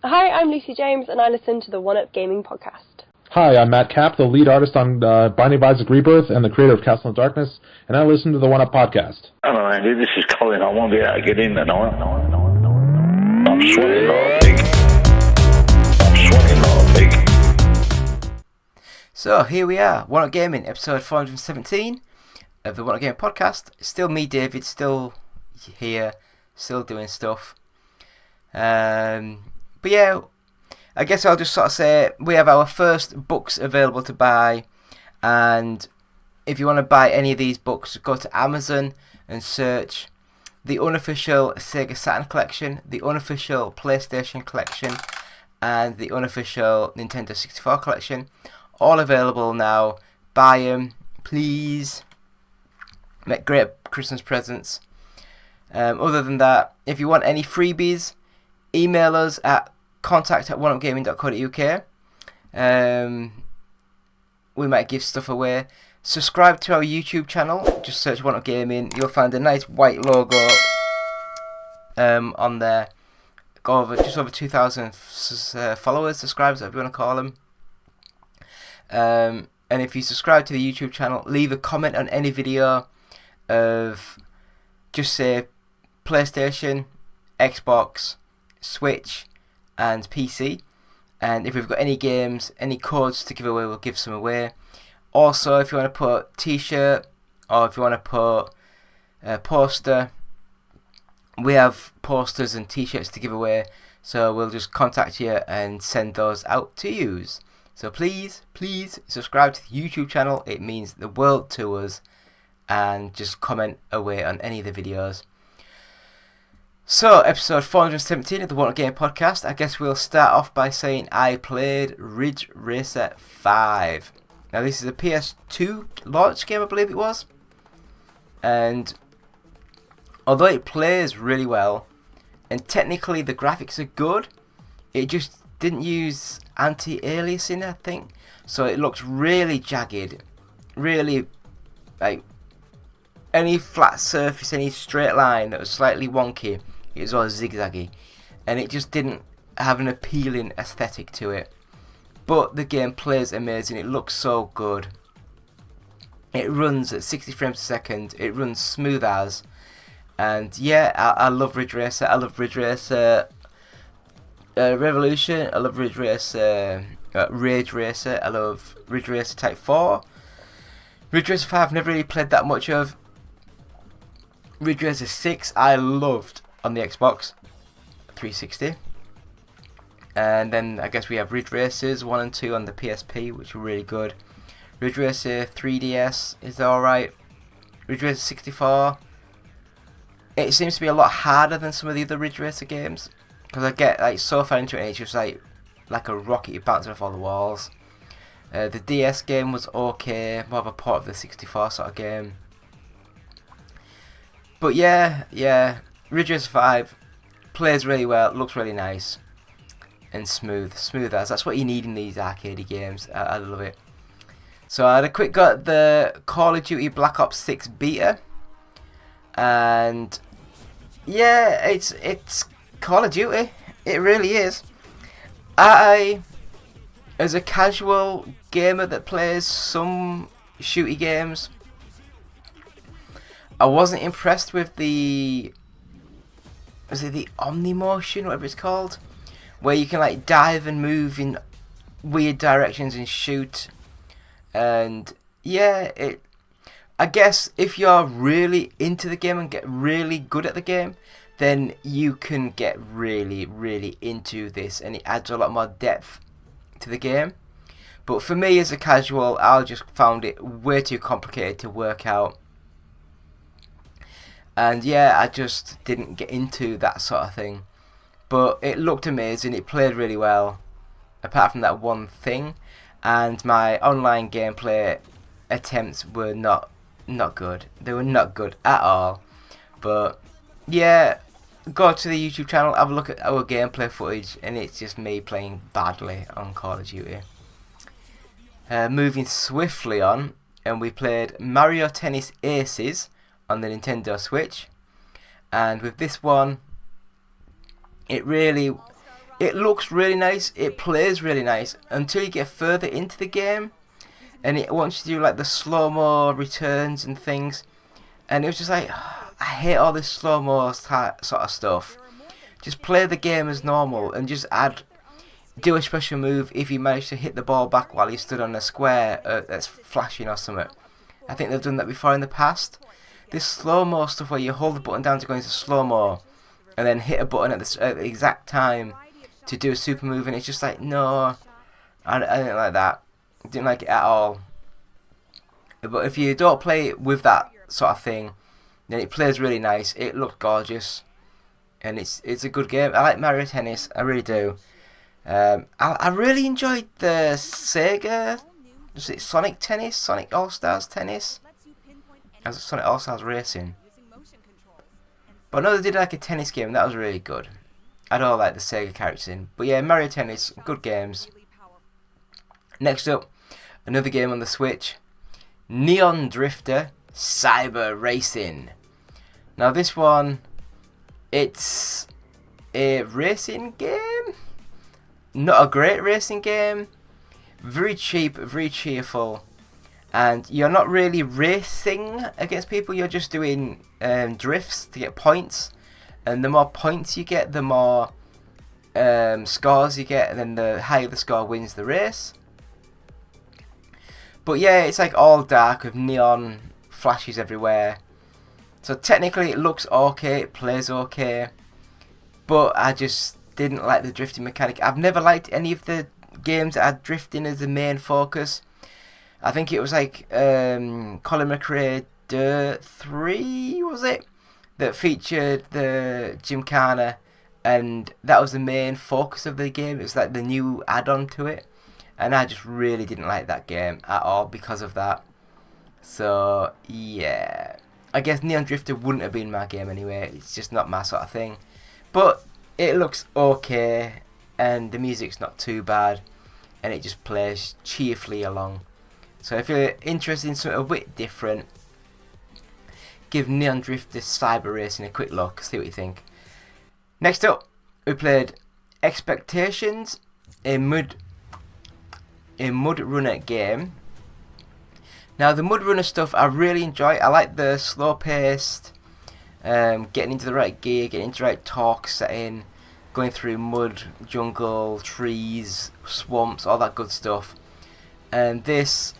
Hi, I'm Lucy James, and I listen to the One Up Gaming podcast. Hi, I'm Matt Kapp, the lead artist on Binding of Isaac Rebirth and the creator of Castle in Darkness, and I listen to the One Up podcast. Hello, Andy. This is Colin. I won't be able to get in tonight. I'm sweating like a pig. So here we are, One Up Gaming, episode 417 of the One Up Gaming podcast. Still me, David, still here, still doing stuff. But yeah, I guess I'll just sort of say we have our first books available to buy, and if you want to buy any of these books, go to Amazon and search the unofficial Sega Saturn collection, the unofficial PlayStation collection, and the unofficial Nintendo 64 collection. All available now. Buy them, please. Make great Christmas presents. Other than that, if you want any freebies, email us at contact@oneupgaming.co.uk. We might give stuff away. Subscribe to our YouTube channel. Just search One Up Gaming. You'll find a nice white logo on there. Just over 2,000 followers, subscribers, whatever you want to call them. And if you subscribe to the YouTube channel, leave a comment on any video of just say PlayStation, Xbox, Switch and PC, and if we've got any games, any codes to give away, we'll give some away. Also, if you want to put t-shirt or if you want to put a poster, we have posters and t-shirts to give away, so we'll just contact you and send those out to you. So please subscribe to the YouTube channel. It means the world to us, and just comment away on any of the videos. So, episode 417 of the One Up Game podcast. I guess we'll start off by saying I played Ridge Racer 5. Now, this is a PS2 launch game, I believe it was. And although it plays really well, and technically the graphics are good, it just didn't use anti-aliasing, I think. So it looks really jagged, really like any flat surface, any straight line that was slightly wonky, it was all zigzaggy, and it just didn't have an appealing aesthetic to it. But the game plays amazing. It looks so good. It runs at 60 frames a second. It runs smooth as, and yeah, I love Ridge Racer. I love Ridge Racer Revolution. I love Ridge Racer Rage Racer. I love Ridge Racer Type 4. Ridge Racer 5 I've never really played that much of. Ridge Racer 6 I loved on the Xbox 360. And then I guess we have Ridge Racers 1 and 2 on the PSP, which were really good. Ridge Racer 3DS is alright. Ridge Racer 64. It seems to be a lot harder than some of the other Ridge Racer games, because I get like so far into it and it's just like a rocket, you're bouncing off all the walls. The DS game was okay, more of a port of the 64 sort of game. But yeah, Ridge Racer 5 plays really well, looks really nice, and smooth as. That's what you need in these arcadey games. I love it. So I had a quick go at the Call of Duty Black Ops 6 beta, and yeah, it's Call of Duty. It really is. As a casual gamer that plays some shooty games, I wasn't impressed with the Omnimotion, whatever it's called, where you can like dive and move in weird directions and shoot. And yeah, I guess if you're really into the game and get really good at the game, then you can get really into this, and it adds a lot more depth to the game. But for me as a casual, I just found it way too complicated to work out. And yeah, I just didn't get into that sort of thing. But it looked amazing, it played really well, apart from that one thing. And my online gameplay attempts were not good. They were not good at all. But yeah, go to the YouTube channel, have a look at our gameplay footage, and it's just me playing badly on Call of Duty. Moving swiftly on, and we played Mario Tennis Aces on the Nintendo Switch, and with this one, it really It looks really nice, it plays really nice, until you get further into the game, and it wants you to do like the slow-mo returns and things, and it was just like, I hate all this slow-mo sort of stuff. Just play the game as normal, and just do a special move if you manage to hit the ball back while you stood on a square that's flashing or something. I think they've done that before in the past. This slow-mo stuff where you hold the button down to go into slow-mo, and then hit a button at the exact time to do a super move, and it's just like, no, I didn't like that. I didn't like it at all. But if you don't play it with that sort of thing, then it plays really nice. It looks gorgeous, and it's a good game. I like Mario Tennis, I really do. I really enjoyed the Sega, was it Sonic Tennis, Sonic All Stars Tennis, as Sonic All Stars Racing. But I know they did like a tennis game that was really good. I don't like the Sega characters in. But yeah, Mario Tennis, good games. Next up, another game on the Switch. Neon Drifter Cyber Racing. Now this one, it's a racing game. Not a great racing game. Very cheap, very cheerful. And you're not really racing against people, you're just doing drifts to get points. And the more points you get, the more scores you get, and then the higher the score wins the race. But yeah, it's like all dark with neon flashes everywhere. So technically it looks okay, it plays okay. But I just didn't like the drifting mechanic. I've never liked any of the games that had drifting as the main focus. I think it was like Colin McRae Dirt 3, was it? That featured the Gymkhana, and that was the main focus of the game. It was like the new add-on to it, and I just really didn't like that game at all because of that. So yeah, I guess Neon Drifter wouldn't have been my game anyway. It's just not my sort of thing, but it looks okay, and the music's not too bad, and it just plays cheerfully along. So if you're interested in something a bit different, give Neon Drifter Cyber Racing a quick look, see what you think. Next up, we played Expectations, a MudRunner game. Now the MudRunner stuff I really enjoy. I like the slow paced, getting into the right gear, getting into the right torque setting, going through mud, jungle, trees, swamps, all that good stuff. And this,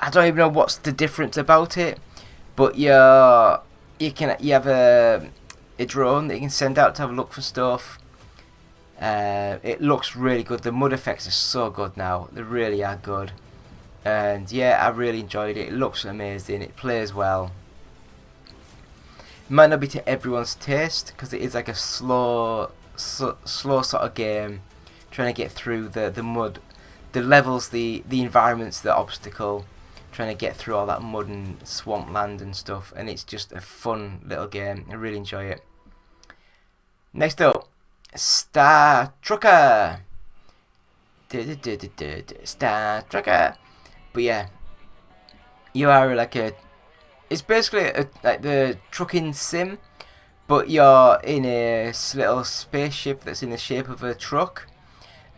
I don't even know what's the difference about it. But you have a drone that you can send out to have a look for stuff. It looks really good. The mud effects are so good now. They really are good. And yeah, I really enjoyed it. It looks amazing. It plays well. It might not be to everyone's taste because it is like a slow sort of game, trying to get through the mud, the levels, the environments, the obstacle. Trying to get through all that mud and swamp land and stuff, and it's just a fun little game. I really enjoy it. Next up, Star Trucker. Star Trucker. But yeah, you are like it's basically like the trucking sim, but you're in a little spaceship that's in the shape of a truck,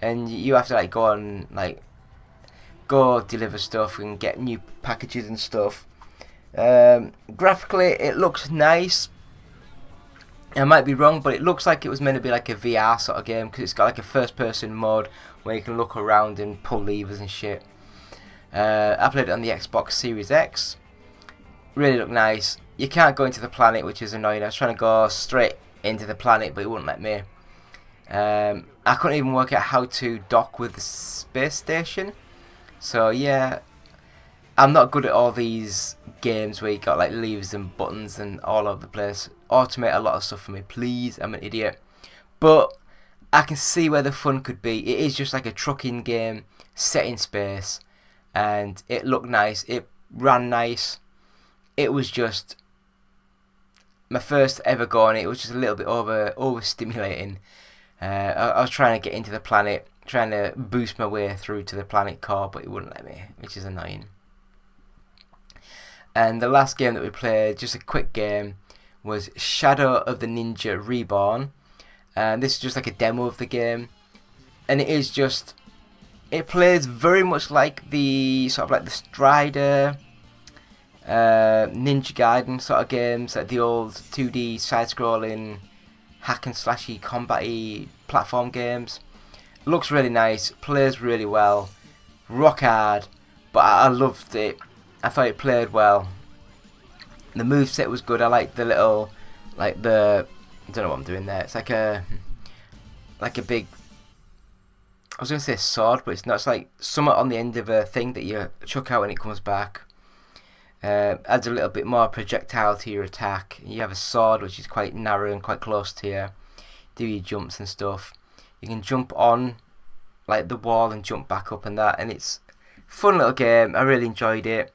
and you have to like go deliver stuff and get new packages and stuff. Graphically it looks nice. I might be wrong, but it looks like it was meant to be like a VR sort of game because it's got like a first person mode where you can look around and pull levers and shit. I played it on the Xbox Series X. Really looked nice. You can't go into the planet, which is annoying. I was trying to go straight into the planet, but it wouldn't let me. I couldn't even work out how to dock with the space station. So yeah, I'm not good at all these games where you got like levers and buttons and all over the place. Automate a lot of stuff for me, please. I'm an idiot. But I can see where the fun could be. It is just like a trucking game set in space, and it looked nice. It ran nice. It was just my first ever go on it. It was just a little bit overstimulating. I was trying to get into the planet, trying to boost my way through to the planet core, but it wouldn't let me, which is annoying. And the last game that we played, just a quick game, was Shadow of the Ninja Reborn. and this is just like a demo of the game, and it plays very much like the sort of like the Strider, Ninja Gaiden sort of games, like the old 2D side-scrolling hack and slashy combat-y platform games. Looks really nice, plays really well, rock hard, but I loved it. I thought it played well. The moveset was good. I like the little, I don't know what I'm doing there. It's like a big, I was going to say sword, but it's not. It's like something on the end of a thing that you chuck out and it comes back. Adds a little bit more projectile to your attack. You have a sword which is quite narrow and quite close to you. Do your jumps and stuff. You can jump on like the wall and jump back up and that, and it's a fun little game. I really enjoyed it.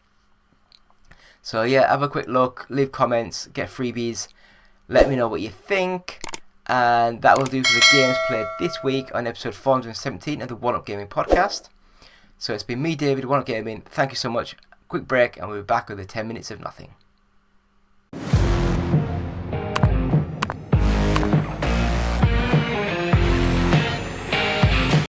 So yeah, have a quick look, leave comments, get freebies, let me know what you think, and that will do for the games played this week on episode 417 of the One Up Gaming podcast. So it's been me, David, One Up Gaming. Thank you so much. Quick break and we'll be back with the 10 minutes of nothing.